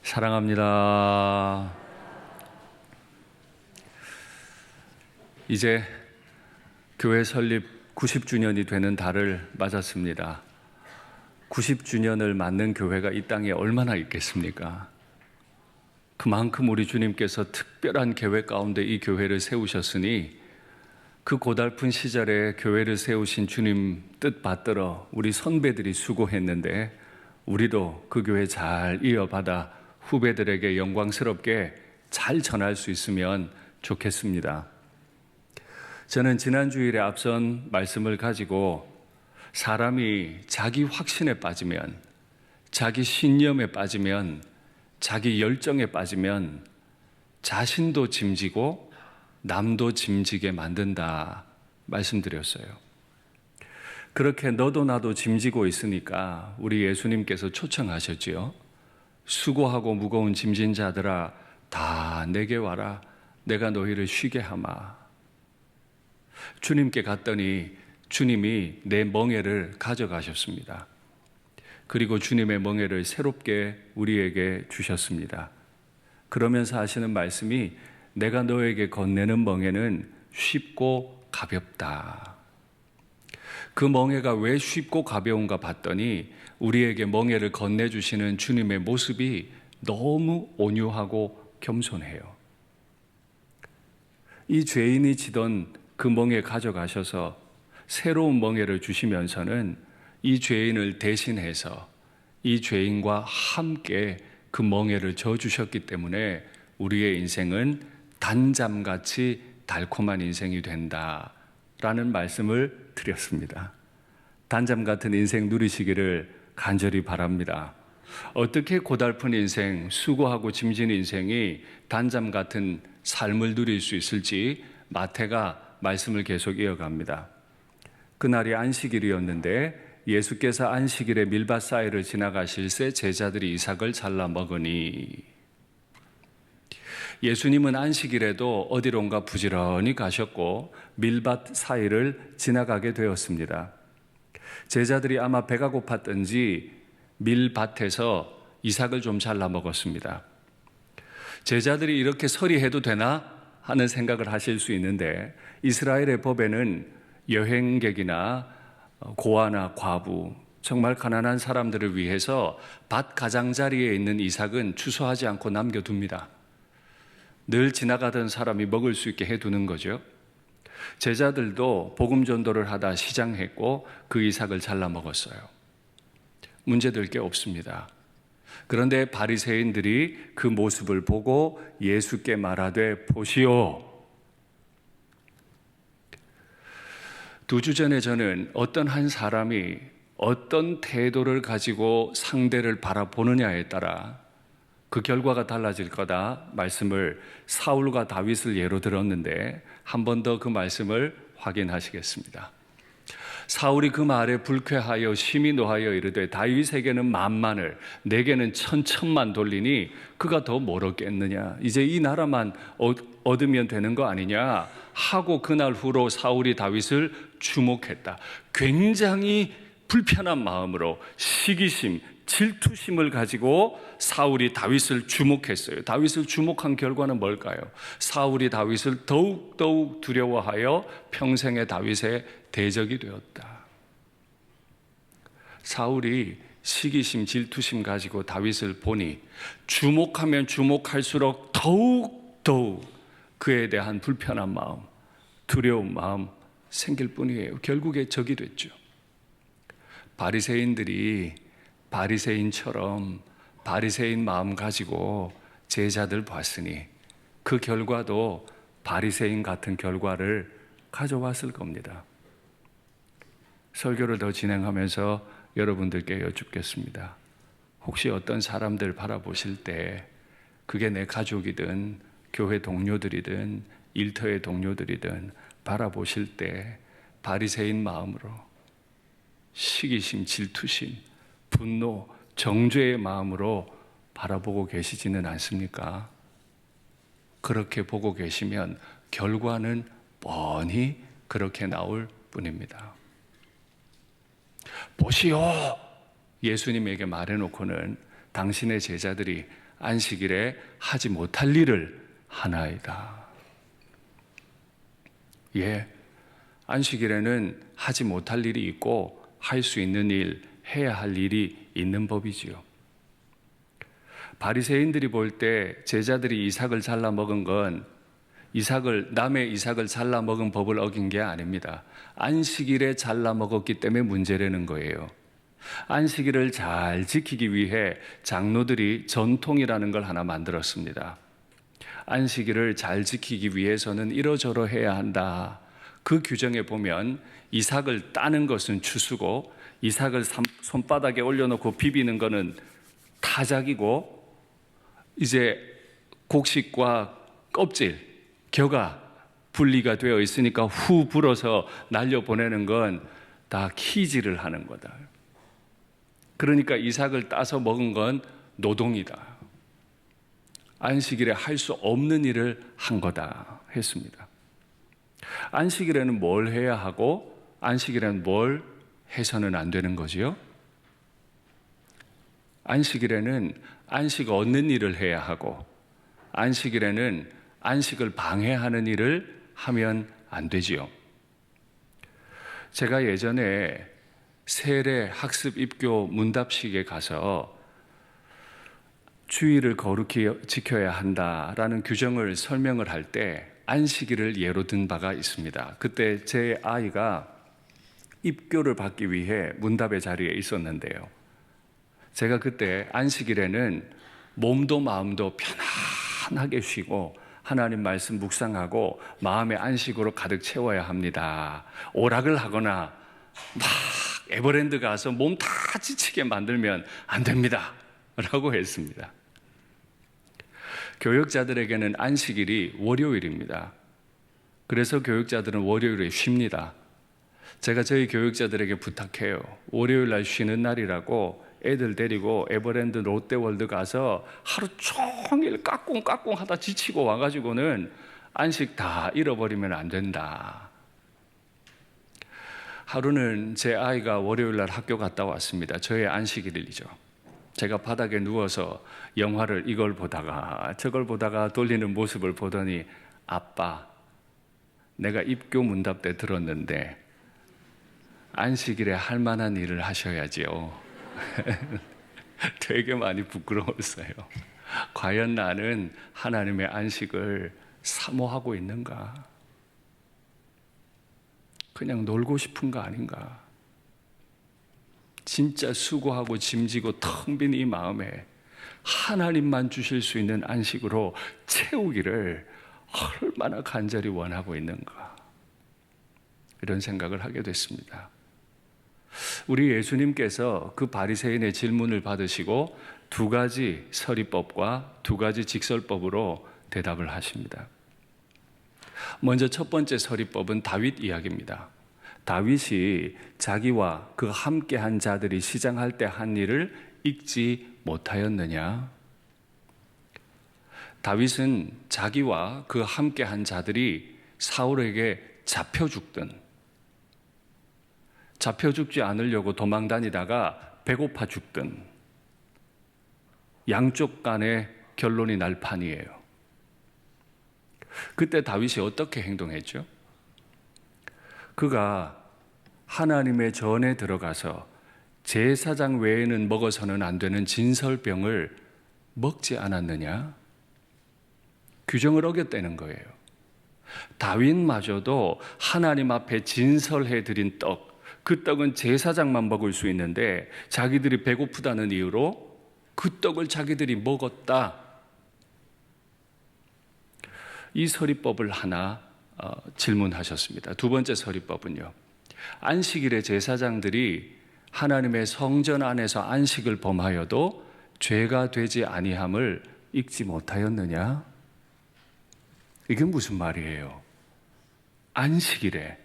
사랑합니다. 이제 교회 설립 90주년이 되는 달을 맞았습니다. 90주년을 맞는 교회가 이 땅에 얼마나 있겠습니까? 그만큼 우리 주님께서 특별한 계획 가운데 이 교회를 세우셨으니 그 고달픈 시절에 교회를 세우신 주님 뜻 받들어 우리 선배들이 수고했는데 우리도 그 교회 잘 이어받아 후배들에게 영광스럽게 잘 전할 수 있으면 좋겠습니다. 저는 지난 주일에 앞선 말씀을 가지고 사람이 자기 확신에 빠지면, 자기 신념에 빠지면, 자기 열정에 빠지면 자신도 짐지고 남도 짐지게 만든다 말씀드렸어요. 그렇게 너도 나도 짐지고 있으니까 우리 예수님께서 초청하셨지요. 수고하고 무거운 짐진 자들아 다 내게 와라. 내가 너희를 쉬게 하마. 주님께 갔더니 주님이 내 멍에를 가져가셨습니다. 그리고 주님의 멍에를 새롭게 우리에게 주셨습니다. 그러면서 하시는 말씀이 내가 너에게 건네는 멍에는 쉽고 가볍다. 그 멍에가 왜 쉽고 가벼운가 봤더니 우리에게 멍에를 건네주시는 주님의 모습이 너무 온유하고 겸손해요. 이 죄인이 지던 그 멍에 가져가셔서 새로운 멍에를 주시면서는 이 죄인을 대신해서 이 죄인과 함께 그 멍에를 져주셨기 때문에 우리의 인생은 단잠같이 달콤한 인생이 된다라는 말씀을 드렸습니다. 단잠 같은 인생 누리시기를 간절히 바랍니다. 어떻게 고달픈 인생, 수고하고 짐진 인생이 단잠 같은 삶을 누릴 수 있을지 마태가 말씀을 계속 이어갑니다. 그날이 안식일이었는데 예수께서 안식일에 밀밭 사이를 지나가실새 제자들이 이삭을 잘라 먹으니, 예수님은 안식일에도 어디론가 부지런히 가셨고 밀밭 사이를 지나가게 되었습니다. 제자들이 아마 배가 고팠던지 밀밭에서 이삭을 좀 잘라 먹었습니다. 제자들이 이렇게 서리해도 되나 하는 생각을 하실 수 있는데 이스라엘의 법에는 여행객이나 고아나 과부, 정말 가난한 사람들을 위해서 밭 가장자리에 있는 이삭은 추수하지 않고 남겨둡니다. 늘 지나가던 사람이 먹을 수 있게 해두는 거죠. 제자들도 복음 전도를 하다 시장했고 그 이삭을 잘라 먹었어요. 문제될 게 없습니다. 그런데 바리새인들이 그 모습을 보고 예수께 말하되 보시오. 2주 전에 저는 어떤 한 사람이 어떤 태도를 가지고 상대를 바라보느냐에 따라 그 결과가 달라질 거다 말씀을 사울과 다윗을 예로 들었는데 한 번 더 그 말씀을 확인하시겠습니다. 사울이 그 말에 불쾌하여 심히 노하여 이르되 다윗에게는 만만을 내게는 천천만 돌리니 그가 더 멀었겠느냐. 이제 이 나라만 얻으면 되는 거 아니냐 하고 그날 후로 사울이 다윗을 주목했다. 굉장히 불편한 마음으로 시기심, 질투심을 가지고 사울이 다윗을 주목했어요. 다윗을 주목한 결과는 뭘까요? 사울이 다윗을 더욱 두려워하여 평생의 다윗의 대적이 되었다. 사울이 시기심, 질투심 가지고 다윗을 보니 주목하면 주목할수록 더욱 그에 대한 불편한 마음, 두려운 마음 생길 뿐이에요. 결국에 적이 됐죠. 바리새인들이 바리새인처럼 바리새인 마음 가지고 제자들 봤으니 그 결과도 바리새인 같은 결과를 가져왔을 겁니다. 설교를 더 진행하면서 여러분들께 여쭙겠습니다. 혹시 어떤 사람들 바라보실 때 그게 내 가족이든 교회 동료들이든 일터의 동료들이든 바라보실 때 바리새인 마음으로 시기심, 질투심, 분노, 정죄의 마음으로 바라보고 계시지는 않습니까? 그렇게 보고 계시면 결과는 뻔히 그렇게 나올 뿐입니다. 보시오! 예수님에게 말해놓고는 당신의 제자들이 안식일에 하지 못할 일을 하나이다. 예, 안식일에는 하지 못할 일이 있고 할 수 있는 일, 해야 할 일이 있는 법이지요. 바리새인들이 볼 때 제자들이 이삭을 잘라 먹은 건 남의 이삭을 잘라 먹은 법을 어긴 게 아닙니다. 안식일에 잘라 먹었기 때문에 문제라는 거예요. 안식일을 잘 지키기 위해 장로들이 전통이라는 걸 하나 만들었습니다. 안식일을 잘 지키기 위해서는 이러저러 해야 한다. 그 규정에 보면 이삭을 따는 것은 추수고 이삭을 손바닥에 올려놓고 비비는 것은 타작이고 이제 곡식과 껍질, 겨가 분리가 되어 있으니까 후 불어서 날려보내는 건 다 키질을 하는 거다. 그러니까 이삭을 따서 먹은 건 노동이다. 안식일에 할 수 없는 일을 한 거다 했습니다. 안식일에는 뭘 해야 하고 안식일에는 뭘 해서는 안 되는 거지요? 안식일에는 안식 얻는 일을 해야 하고 안식일에는 안식을 방해하는 일을 하면 안 되지요. 제가 예전에 세례 학습 입교 문답식에 가서 주일을 거룩히 지켜야 한다라는 규정을 설명을 할 때 안식일을 예로 든 바가 있습니다. 그때 제 아이가 입교를 받기 위해 문답의 자리에 있었는데요. 제가 그때 안식일에는 몸도 마음도 편안하게 쉬고 하나님 말씀 묵상하고 마음의 안식으로 가득 채워야 합니다. 오락을 하거나 막 에버랜드 가서 몸 다 지치게 만들면 안 됩니다. 라고 했습니다. 교역자들에게는 안식일이 월요일입니다. 그래서 교역자들은 월요일에 쉽니다. 제가 저희 교역자들에게 부탁해요. 월요일 날 쉬는 날이라고 애들 데리고 에버랜드 롯데월드 가서 하루 종일 까꿍까꿍 하다 지치고 와가지고는 안식 다 잃어버리면 안 된다. 하루는 제 아이가 월요일 날 학교 갔다 왔습니다. 저의 안식일이죠. 제가 바닥에 누워서 영화를 이걸 보다가 저걸 보다가 돌리는 모습을 보더니 아빠, 내가 입교 문답 때 들었는데 안식일에 할 만한 일을 하셔야지요. 되게 많이 부끄러웠어요. 과연 나는 하나님의 안식을 사모하고 있는가? 그냥 놀고 싶은 거 아닌가? 진짜 수고하고 짐지고 텅 빈 이 마음에 하나님만 주실 수 있는 안식으로 채우기를 얼마나 간절히 원하고 있는가? 이런 생각을 하게 됐습니다. 우리 예수님께서 그 바리새인의 질문을 받으시고 두 가지 서리법과 두 가지 직설법으로 대답을 하십니다. 먼저 첫 번째 서리법은 다윗 이야기입니다. 다윗이 자기와 그 함께한 자들이 시장할 때 한 일을 잊지 못하였느냐? 다윗은 자기와 그 함께한 자들이 사울에게 잡혀 죽지 않으려고 도망 다니다가 배고파 죽든 양쪽 간의 결론이 날 판이에요. 그때 다윗이 어떻게 행동했죠? 그가 하나님의 전에 들어가서 제사장 외에는 먹어서는 안 되는 진설병을 먹지 않았느냐? 규정을 어겼다는 거예요. 다윗마저도 하나님 앞에 진설해 드린 떡, 그 떡은 제사장만 먹을 수 있는데 자기들이 배고프다는 이유로 그 떡을 자기들이 먹었다. 이 서리법을 하나 질문하셨습니다. 두 번째 서리법은요. 안식일에 제사장들이 하나님의 성전 안에서 안식을 범하여도 죄가 되지 아니함을 잊지 못하였느냐? 이게 무슨 말이에요? 안식일에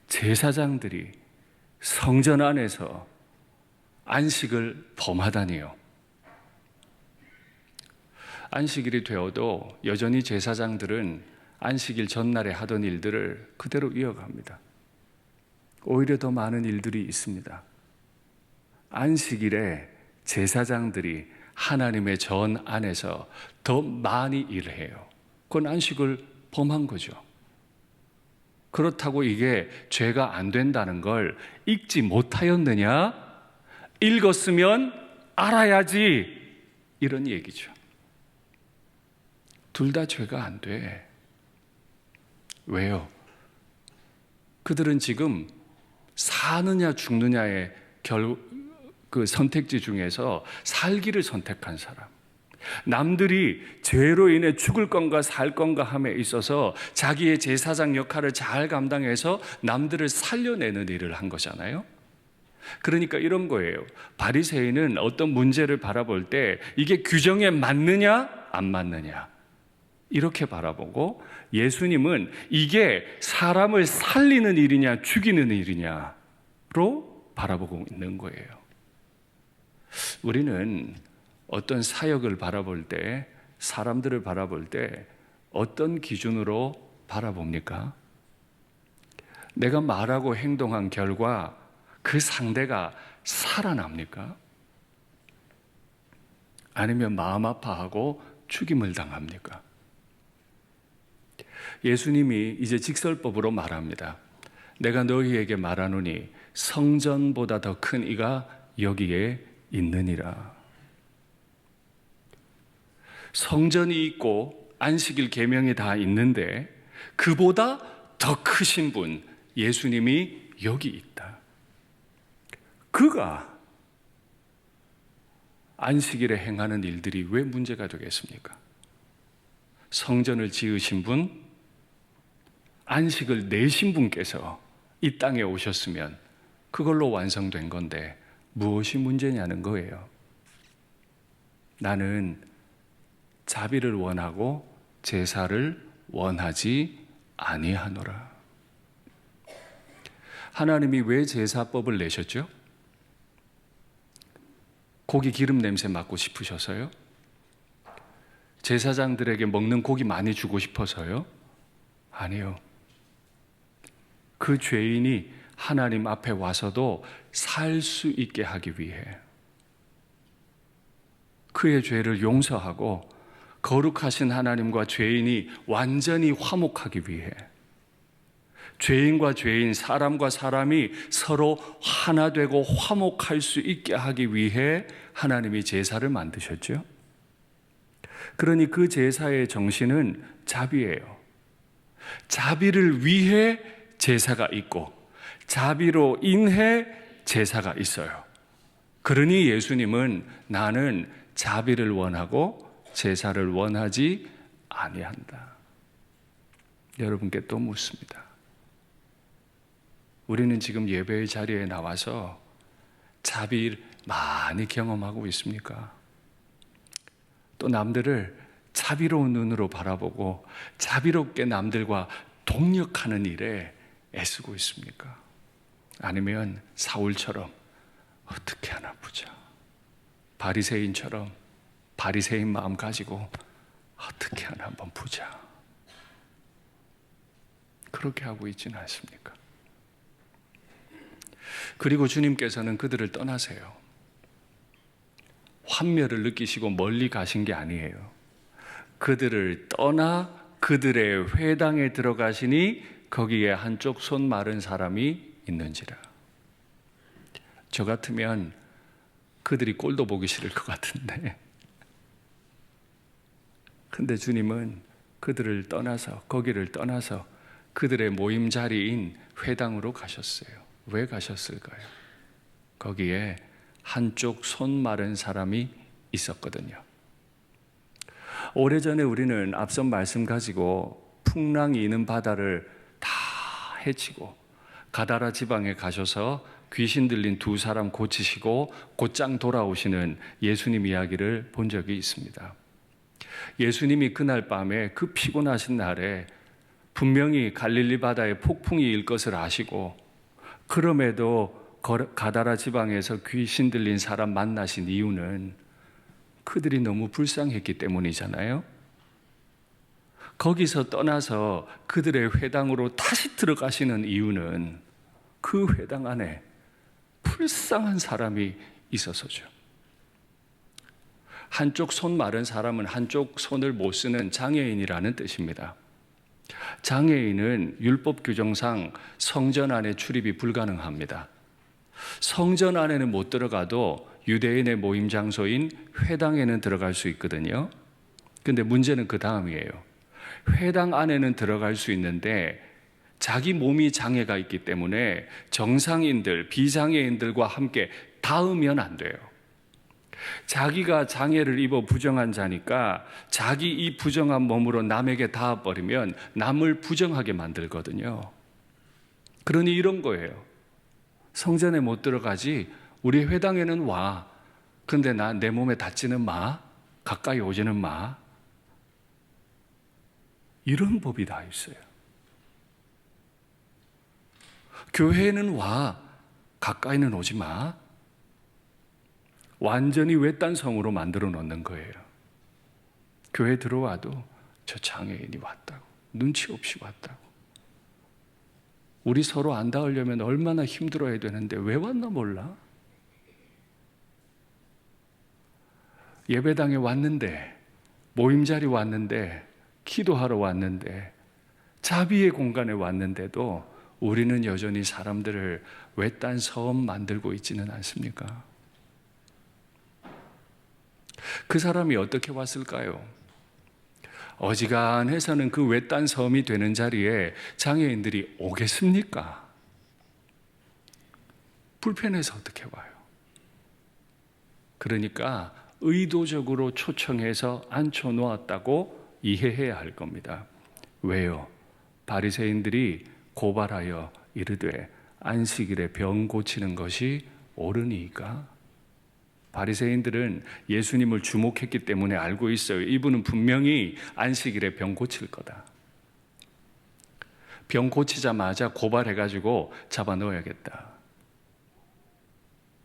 제사장들이 성전 안에서 안식을 범하다니요. 안식일이 되어도 여전히 제사장들은 안식일 전날에 하던 일들을 그대로 이어갑니다. 오히려 더 많은 일들이 있습니다. 안식일에 제사장들이 하나님의 전 안에서 더 많이 일을 해요. 그건 안식을 범한 거죠. 그렇다고 이게 죄가 안 된다는 걸 읽지 못하였느냐? 읽었으면 알아야지. 이런 얘기죠. 둘 다 죄가 안 돼. 왜요? 그들은 지금 사느냐 죽느냐의 그 선택지 중에서 살기를 선택한 사람. 남들이 죄로 인해 죽을 건가 살 건가 함에 있어서 자기의 제사장 역할을 잘 감당해서 남들을 살려내는 일을 한 거잖아요. 그러니까 이런 거예요. 바리새인은 어떤 문제를 바라볼 때 이게 규정에 맞느냐 안 맞느냐 이렇게 바라보고, 예수님은 이게 사람을 살리는 일이냐 죽이는 일이냐로 바라보고 있는 거예요. 우리는 어떤 사역을 바라볼 때, 사람들을 바라볼 때 어떤 기준으로 바라봅니까? 내가 말하고 행동한 결과 그 상대가 살아납니까? 아니면 마음 아파하고 죽임을 당합니까? 예수님이 이제 직설법으로 말합니다. 내가 너희에게 말하노니 성전보다 더 큰 이가 여기에 있느니라. 성전이 있고 안식일 계명이 다 있는데 그보다 더 크신 분 예수님이 여기 있다. 그가 안식일에 행하는 일들이 왜 문제가 되겠습니까? 성전을 지으신 분, 안식을 내신 분께서 이 땅에 오셨으면 그걸로 완성된 건데 무엇이 문제냐는 거예요. 나는 자비를 원하고 제사를 원하지 아니하노라. 하나님이 왜 제사법을 내셨죠? 고기 기름 냄새 맡고 싶으셔서요? 제사장들에게 먹는 고기 많이 주고 싶어서요? 아니요. 그 죄인이 하나님 앞에 와서도 살 수 있게 하기 위해, 그의 죄를 용서하고 거룩하신 하나님과 죄인이 완전히 화목하기 위해, 죄인과 죄인, 사람과 사람이 서로 하나 되고 화목할 수 있게 하기 위해 하나님이 제사를 만드셨죠. 그러니 그 제사의 정신은 자비예요. 자비를 위해 제사가 있고 자비로 인해 제사가 있어요. 그러니 예수님은 나는 자비를 원하고 제사를 원하지 아니한다. 여러분께 또 묻습니다. 우리는 지금 예배의 자리에 나와서 자비를 많이 경험하고 있습니까? 또 남들을 자비로운 눈으로 바라보고 자비롭게 남들과 동력하는 일에 애쓰고 있습니까? 아니면 사울처럼 어떻게 하나 보자, 바리새인처럼 바리새인 마음 가지고 어떻게 하나 한번 보자, 그렇게 하고 있지는 않습니까? 그리고 주님께서는 그들을 떠나세요. 환멸을 느끼시고 멀리 가신 게 아니에요. 그들을 떠나 그들의 회당에 들어가시니 거기에 한쪽 손 마른 사람이 있는지라. 저 같으면 그들이 꼴도 보기 싫을 것 같은데, 근데 주님은 그들을 떠나서, 거기를 떠나서 그들의 모임 자리인 회당으로 가셨어요. 왜 가셨을까요? 거기에 한쪽 손 마른 사람이 있었거든요. 오래전에 우리는 앞선 말씀 가지고 풍랑이 있는 바다를 다 헤치고 가다라 지방에 가셔서 귀신 들린 두 사람 고치시고 곧장 돌아오시는 예수님 이야기를 본 적이 있습니다. 예수님이 그날 밤에 그 피곤하신 날에 분명히 갈릴리 바다에 폭풍이 일 것을 아시고, 그럼에도 가다라 지방에서 귀신 들린 사람 만나신 이유는 그들이 너무 불쌍했기 때문이잖아요. 거기서 떠나서 그들의 회당으로 다시 들어가시는 이유는 그 회당 안에 불쌍한 사람이 있어서죠. 한쪽 손 마른 사람은 한쪽 손을 못 쓰는 장애인이라는 뜻입니다. 장애인은 율법 규정상 성전 안에 출입이 불가능합니다. 성전 안에는 못 들어가도 유대인의 모임 장소인 회당에는 들어갈 수 있거든요. 근데 문제는 그 다음이에요. 회당 안에는 들어갈 수 있는데 자기 몸이 장애가 있기 때문에 정상인들, 비장애인들과 함께 닿으면 안 돼요. 자기가 장애를 입어 부정한 자니까 자기 이 부정한 몸으로 남에게 닿아버리면 남을 부정하게 만들거든요. 그러니 이런 거예요. 성전에 못 들어가지 우리 회당에는 와. 근데 내 몸에 닿지는 마. 가까이 오지는 마. 이런 법이 다 있어요. 교회에는 와. 가까이는 오지 마. 완전히 외딴 성으로 만들어 놓는 거예요. 교회 들어와도 저 장애인이 왔다고. 눈치 없이 왔다고. 우리 서로 안 닿으려면 얼마나 힘들어야 되는데 왜 왔나 몰라? 예배당에 왔는데, 모임 자리 왔는데, 기도하러 왔는데, 자비의 공간에 왔는데도 우리는 여전히 사람들을 외딴 섬 만들고 있지는 않습니까? 그 사람이 어떻게 왔을까요? 어지간해서는 그 외딴 섬이 되는 자리에 장애인들이 오겠습니까? 불편해서 어떻게 와요? 그러니까 의도적으로 초청해서 앉혀놓았다고 이해해야 할 겁니다. 왜요? 바리새인들이 고발하여 이르되 안식일에 병 고치는 것이 옳으니까. 바리새인들은 예수님을 주목했기 때문에 알고 있어요. 이분은 분명히 안식일에 병 고칠 거다. 병 고치자마자 고발해가지고 잡아넣어야겠다.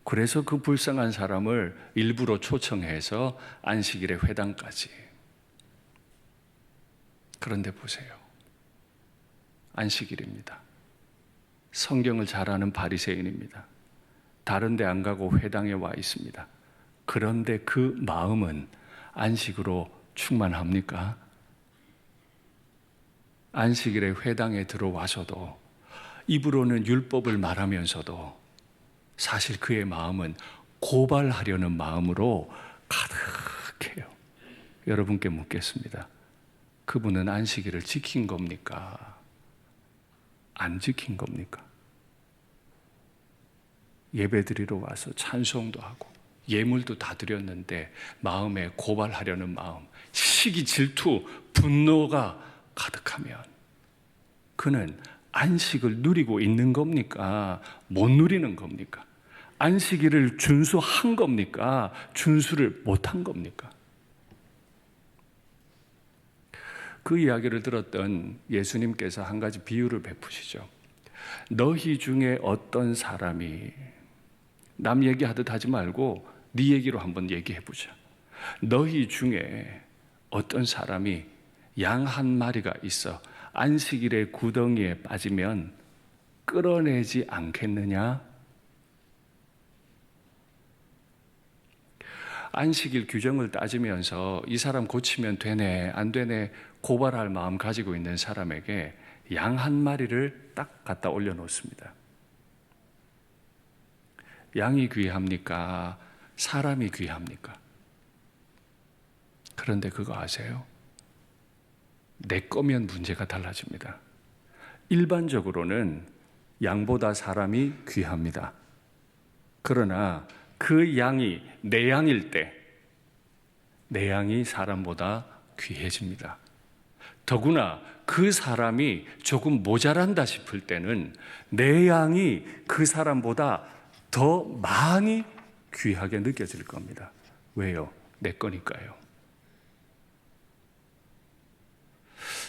그래서 그 불쌍한 사람을 일부러 초청해서 안식일에 회당까지. 그런데 보세요. 안식일입니다. 성경을 잘 아는 바리새인입니다. 다른 데 안 가고 회당에 와 있습니다. 그런데 그 마음은 안식으로 충만합니까? 안식일에 회당에 들어와서도 입으로는 율법을 말하면서도 사실 그의 마음은 고발하려는 마음으로 가득해요. 여러분께 묻겠습니다. 그분은 안식일을 지킨 겁니까? 안 지킨 겁니까? 예배드리러 와서 찬송도 하고 예물도 다 드렸는데 마음에 고발하려는 마음, 시기, 질투, 분노가 가득하면 그는 안식을 누리고 있는 겁니까? 못 누리는 겁니까? 안식일을 준수한 겁니까? 준수를 못한 겁니까? 그 이야기를 들었던 예수님께서 한 가지 비유를 베푸시죠. 너희 중에 어떤 사람이, 남 얘기하듯 하지 말고 네 얘기로 한번 얘기해 보자. 너희 중에 어떤 사람이 양 한 마리가 있어 안식일에 구덩이에 빠지면 끌어내지 않겠느냐? 안식일 규정을 따지면서 이 사람 고치면 되네, 안 되네 고발할 마음 가지고 있는 사람에게 양 한 마리를 딱 갖다 올려놓습니다. 양이 귀합니까? 사람이 귀합니까? 그런데 그거 아세요? 내 거면 문제가 달라집니다. 일반적으로는 양보다 사람이 귀합니다. 그러나 그 양이 내 양일 때 내 양이 사람보다 귀해집니다. 더구나 그 사람이 조금 모자란다 싶을 때는 내 양이 그 사람보다 더 많이 귀하게 느껴질 겁니다. 왜요? 내 거니까요.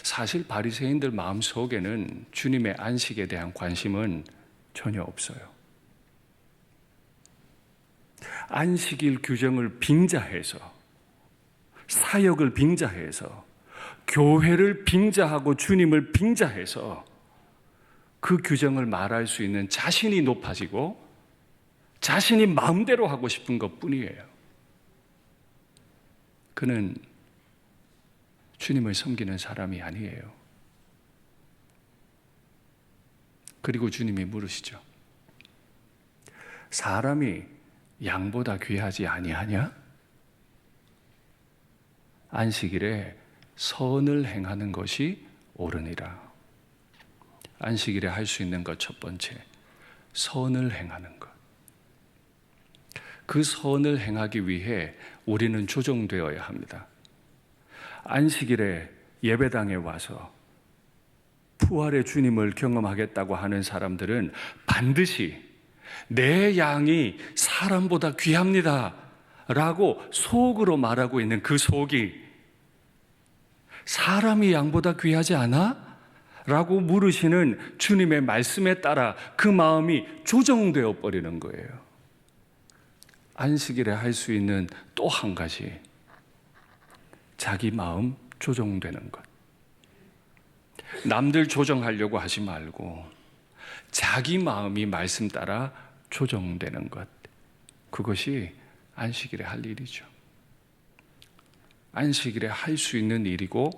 사실 바리새인들 마음속에는 주님의 안식에 대한 관심은 전혀 없어요. 안식일 규정을 빙자해서, 사역을 빙자해서, 교회를 빙자하고 주님을 빙자해서 그 규정을 말할 수 있는 자신이 높아지고 자신이 마음대로 하고 싶은 것뿐이에요. 그는 주님을 섬기는 사람이 아니에요. 그리고 주님이 물으시죠. 사람이 양보다 귀하지 아니하냐? 안식일에 선을 행하는 것이 옳으니라. 안식일에 할 수 있는 것 첫 번째, 선을 행하는 것. 그 선을 행하기 위해 우리는 조정되어야 합니다. 안식일에 예배당에 와서 부활의 주님을 경험하겠다고 하는 사람들은 반드시 내 양이 사람보다 귀합니다 라고 속으로 말하고 있는 그 속이 사람이 양보다 귀하지 않아? 라고 물으시는 주님의 말씀에 따라 그 마음이 조정되어 버리는 거예요. 안식일에 할 수 있는 또 한 가지, 자기 마음 조정되는 것. 남들 조정하려고 하지 말고 자기 마음이 말씀 따라 조정되는 것. 그것이 안식일에 할 일이죠. 안식일에 할 수 있는 일이고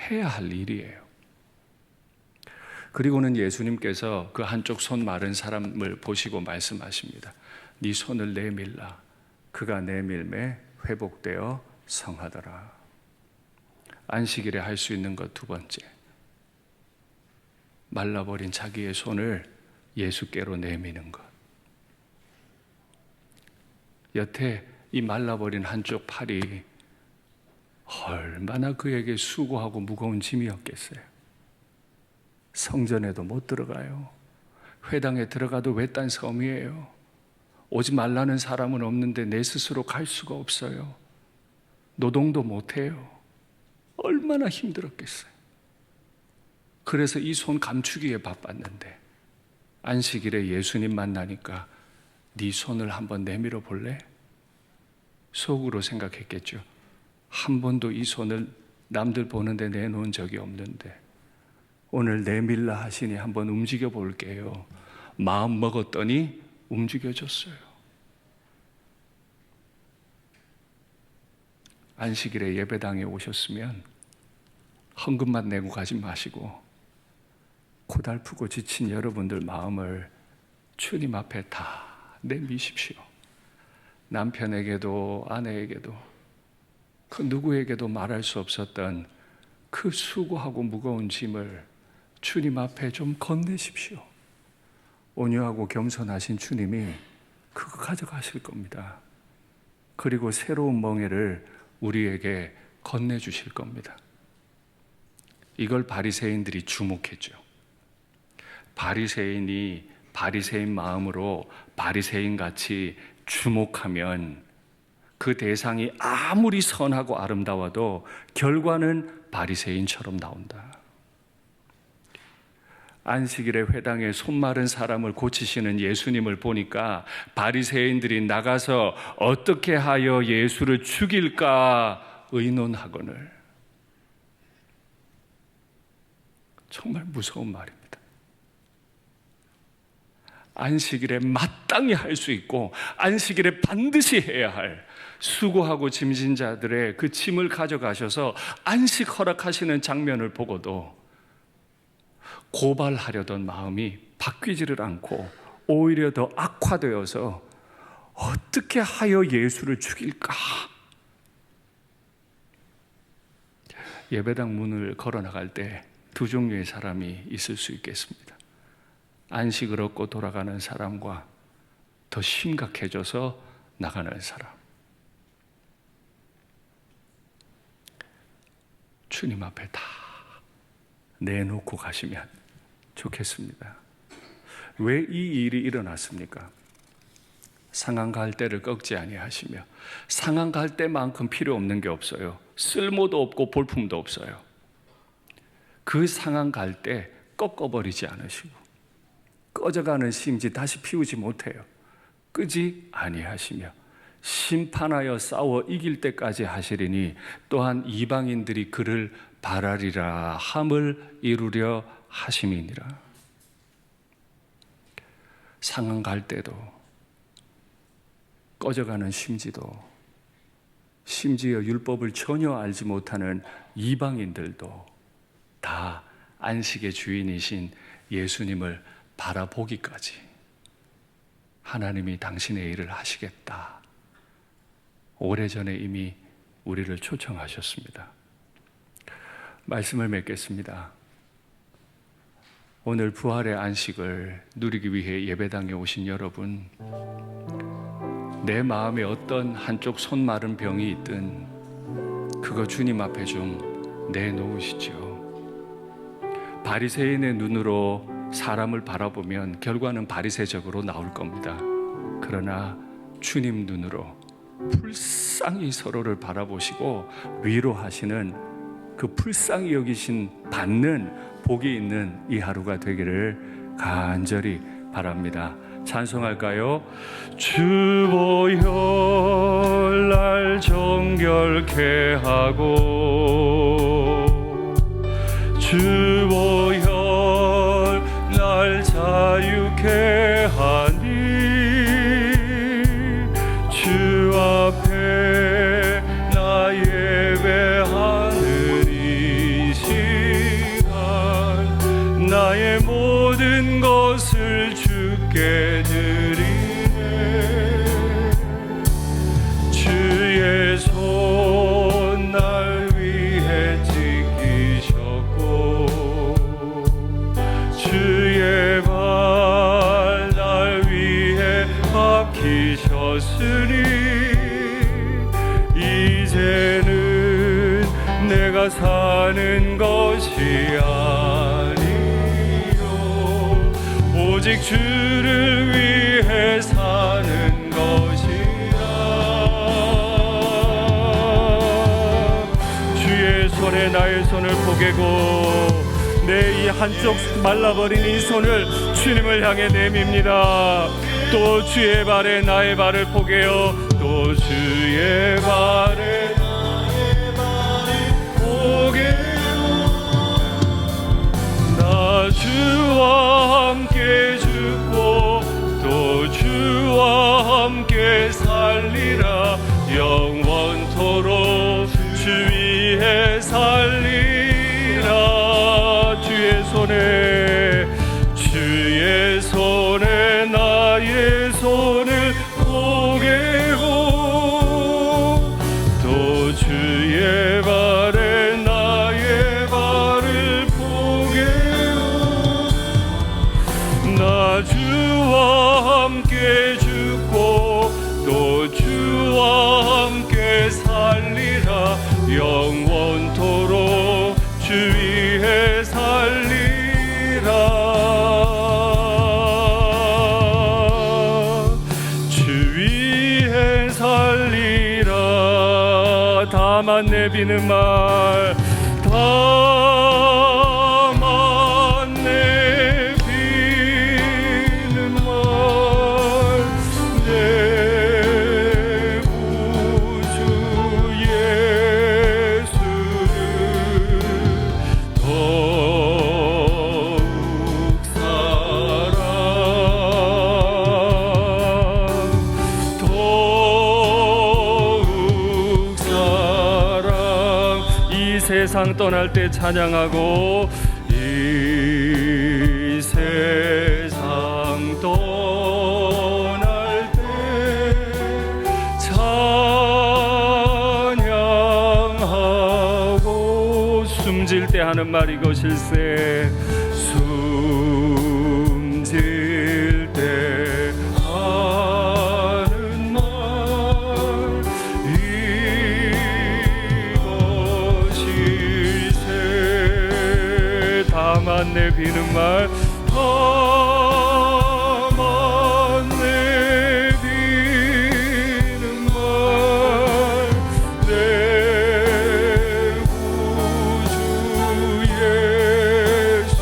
해야 할 일이에요. 그리고는 예수님께서 그 한쪽 손 마른 사람을 보시고 말씀하십니다. 네 손을 내밀라. 그가 내밀매 회복되어 성하더라. 안식일에 할 수 있는 것 두 번째, 말라버린 자기의 손을 예수께로 내미는 것. 여태 이 말라버린 한쪽 팔이 얼마나 그에게 수고하고 무거운 짐이었겠어요. 성전에도 못 들어가요. 회당에 들어가도 외딴 섬이에요. 오지 말라는 사람은 없는데 내 스스로 갈 수가 없어요. 노동도 못해요. 얼마나 힘들었겠어요. 그래서 이 손 감추기에 바빴는데 안식일에 예수님 만나니까 네 손을 한번 내밀어 볼래? 속으로 생각했겠죠. 한 번도 이 손을 남들 보는데 내놓은 적이 없는데 오늘 내밀라 하시니 한번 움직여 볼게요. 마음 먹었더니 움직여졌어요. 안식일에 예배당에 오셨으면 헌금만 내고 가지 마시고 고달프고 지친 여러분들 마음을 주님 앞에 다 내미십시오. 남편에게도 아내에게도 그 누구에게도 말할 수 없었던 그 수고하고 무거운 짐을 주님 앞에 좀 건네십시오. 온유하고 겸손하신 주님이 그거 가져가실 겁니다. 그리고 새로운 멍에를 우리에게 건네주실 겁니다. 이걸 바리새인들이 주목했죠. 바리새인이 바리새인 마음으로 바리새인같이 주목하면 그 대상이 아무리 선하고 아름다워도 결과는 바리새인처럼 나온다. 안식일에 회당에 손 마른 사람을 고치시는 예수님을 보니까 바리새인들이 나가서 어떻게 하여 예수를 죽일까 의논하거늘. 정말 무서운 말입니다. 안식일에 마땅히 할 수 있고 안식일에 반드시 해야 할 수고하고 짐진 자들의 그 짐을 가져가셔서 안식 허락하시는 장면을 보고도 고발하려던 마음이 바뀌지를 않고 오히려 더 악화되어서 어떻게 하여 예수를 죽일까? 예배당 문을 걸어 나갈 때 두 종류의 사람이 있을 수 있겠습니다. 안식을 얻고 돌아가는 사람과 더 심각해져서 나가는 사람. 주님 앞에 다 내놓고 가시면 좋겠습니다. 왜 이 일이 일어났습니까? 상한 갈대를 꺾지 아니하시며 상한 갈대만큼 필요 없는 게 없어요. 쓸모도 없고 볼품도 없어요. 그 상한 갈대 꺾어버리지 않으시고 꺼져가는 심지 다시 피우지 못해요. 끄지 아니하시며 심판하여 싸워 이길 때까지 하시리니 또한 이방인들이 그를 바라리라 함을 이루려 하심이니라. 상한 갈대도 꺼져가는 심지도 심지어 율법을 전혀 알지 못하는 이방인들도 다 안식의 주인이신 예수님을 바라보기까지 하나님이 당신의 일을 하시겠다. 오래전에 이미 우리를 초청하셨습니다. 말씀을 맺겠습니다. 오늘 부활의 안식을 누리기 위해 예배당에 오신 여러분, 내 마음에 어떤 한쪽 손 마른 병이 있든 그거 주님 앞에 좀 내놓으시죠. 바리새인의 눈으로 사람을 바라보면 결과는 바리새적으로 나올 겁니다. 그러나 주님 눈으로 불쌍히 서로를 바라보시고 위로하시는 그 불쌍히 여기신 받는 복이 있는 이 하루가 되기를 간절히 바랍니다. 찬송할까요? 주 보혈 날 정결케 하고 주 보혈 날 자유케 하니 주 앞에 나 예배하는 이 시간 나의 모든 것을 주께 드리네. 주의 손 날 위해 지키셨고 주의 발 날 위해 박히셨으니 이제는 내가 사는 것이 아니요 오직 주를 위해 사는 것이라. 주의 손에 나의 손을 포개고 내 이 한쪽 말라버린 이 손을 주님을 향해 내밉니다. 또 주의 발에 나의 발을 포개어 또 주의 발에 나의 발을 포개어 나 주와 함께 죽고 또 주와 함께 살리라. 영원토록 주 위에 살리라. 주의 손에 나의 손을 포개고 또 주의 발에 나의 발을 포개고 나 주와 함께 죽고 또 주와 함께 살리라. 영원토록 주 위에 살리라. 주 위에 살리라. 다만 내비는 말 다만 내비는 말 내 구주 예수를 더욱 사랑 더욱 사랑 이 세상 떠날 때 찬양하고 이 세상 떠날 때 찬양하고 숨질 때 하는 말 이것일세. 숨질 때 하는 말 이것일세. 다만 내비는 말 다만 내비는 말 내 구주 예수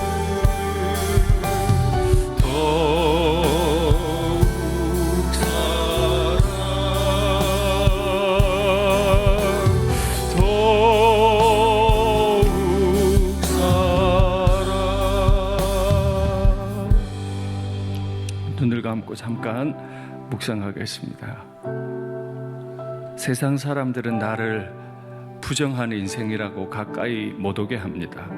더욱 사랑 더욱 사랑. 눈을 감고 잠깐 묵상하겠습니다. 세상 사람들은 나를 부정한 인생이라고 가까이 못 오게 합니다.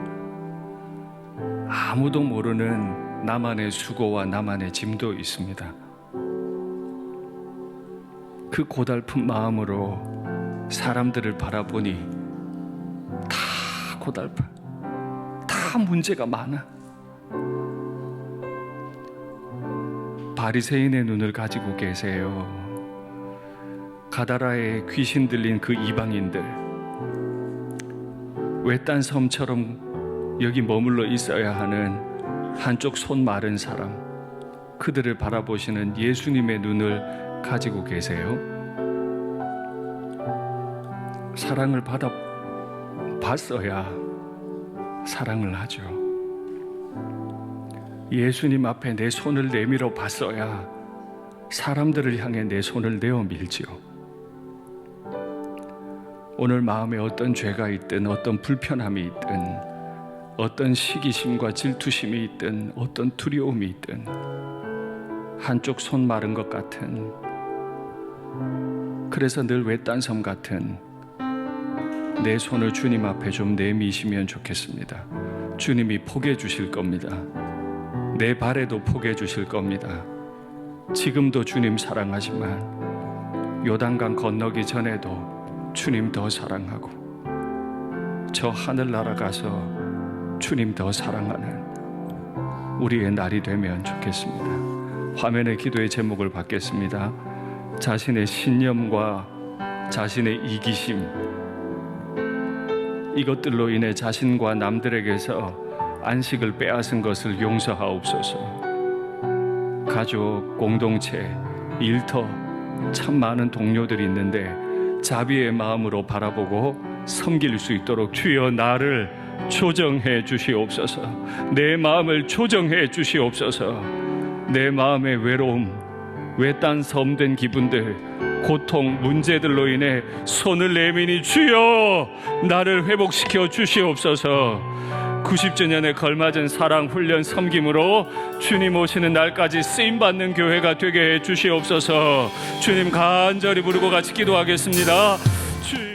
아무도 모르는 나만의 수고와 나만의 짐도 있습니다. 그 고달픈 마음으로 사람들을 바라보니 다 고달파, 다 문제가 많아. 바리새인의 눈을 가지고 계세요. 가다라에 귀신 들린 그 이방인들, 외딴 섬처럼 여기 머물러 있어야 하는 한쪽 손 마른 사람, 그들을 바라보시는 예수님의 눈을 가지고 계세요. 사랑을 받았어야 사랑을 하죠. 예수님 앞에 내 손을 내밀어 봤어야 사람들을 향해 내 손을 내어 밀지요. 오늘 마음에 어떤 죄가 있든, 어떤 불편함이 있든, 어떤 시기심과 질투심이 있든, 어떤 두려움이 있든, 한쪽 손 마른 것 같은, 그래서 늘 외딴 섬 같은 내 손을 주님 앞에 좀 내미시면 좋겠습니다. 주님이 포기해 주실 겁니다. 내 발에도 포기해 주실 겁니다. 지금도 주님 사랑하지만 요단강 건너기 전에도 주님 더 사랑하고, 저 하늘나라 가서 주님 더 사랑하는 우리의 날이 되면 좋겠습니다. 화면에 기도의 제목을 받겠습니다. 자신의 신념과 자신의 이기심, 이것들로 인해 자신과 남들에게서 안식을 빼앗은 것을 용서하옵소서. 가족, 공동체, 일터 참 많은 동료들이 있는데 자비의 마음으로 바라보고 섬길 수 있도록 주여 나를 조정해 주시옵소서. 내 마음을 조정해 주시옵소서. 내 마음의 외로움, 외딴 섬된 기분들, 고통, 문제들로 인해 손을 내미니 주여 나를 회복시켜 주시옵소서. 90주년에 걸맞은 사랑, 훈련, 섬김으로 주님 오시는 날까지 쓰임받는 교회가 되게 해 주시옵소서. 주님 간절히 부르고 같이 기도하겠습니다. 주여.